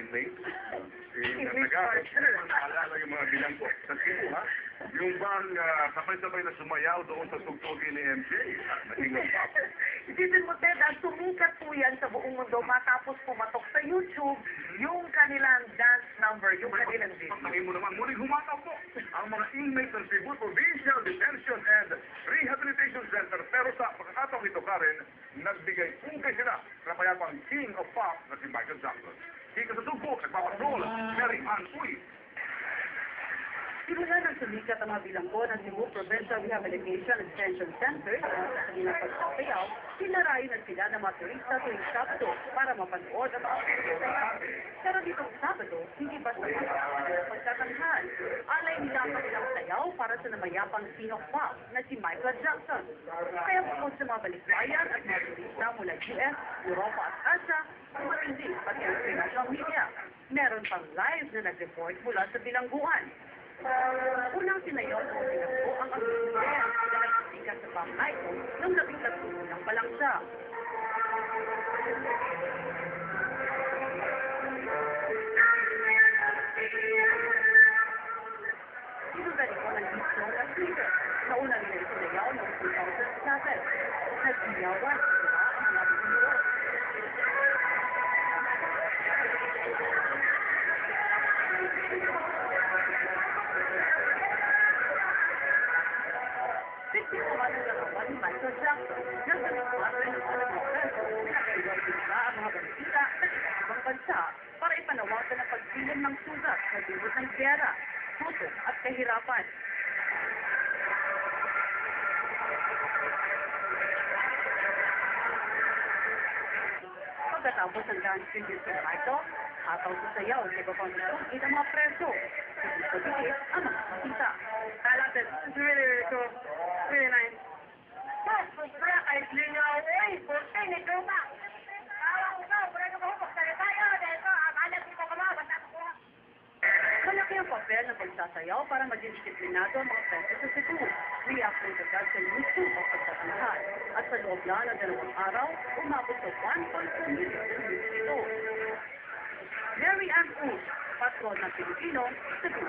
inmate. Naalala yung mga bilang ko sa Cebu, ha? Yung bang sabay-sabay na sumayaw doon sa tugtugin ni MJ. Naging pop. Isipin mo, Ted, ang sumikat po yan sa buong mundo matapos pumatok sa YouTube yung kanilang dance number, yung kanilang video. Pagtangin mo naman, muling humataw po ang mga inmates ng Cebu Provincial Detention and Rehabilitation Center. Pero sa pagkakataong ito, Karen, nagbigay pungkay sila sa payapang King of Pop na si Michael Jackson. Ika sa tugpo, nagpapatrol, Mary Ann Uy. Sinulan ng sumikat ang mga bilanggo ng Cebu Provincial Rehabilitation and Detention Center sa kanilang pagsasayaw, sinarayan na sila ng mga turista tuwing Sabado para mapanood at makapagsasayaw. Pero ditong Sabado, hindi basta pagtatanghal. Alay nila ang kanilang sayaw para sa namayapang King of Pop na si Michael Jackson. Kaya bukod sa mga balikbayan at mga turista mula US, Europa at Asia, matindi pati ang international media. Meron pang live na nag-report mula sa bilangguan. Unang sinayaw ng bilanggo ang Australian na nagsikat sa bahay nung 13 lang pa lang siya. Sinugali ko ng disco at Twitter na una nila sinayaw noong 2007. Nagsiyawan sila ang mga bilanggo. Victim naman ang gagawa ni Michael Jackson. Nagdalikuan rin ang mga preso na nakaiwag sila ang mga balita sa ibang bansa para ipanawagan ang pagsilim ng sugat sa dulot ng gera, gutom at kahirapan. Pagkatapos ng dance tribute sa Michael, hataw sa sayaw sa iba pang tugtugin ang mga preso. Hindi sa dikit ang mga makita. I love it. It's really cool. Really nice. Ay, lingaw eh. Porte, nito ba? Malaki ang papel ng pagsasayaw para maging disiplinado ang mga preso sa Cebu. Riyak ng kagal sa luto o pagtatanghal. At sa loob lang ng 2 araw, umabot sa 1.2 million ito. Mary Ann Uy, patron ng Pilipino, Cebu.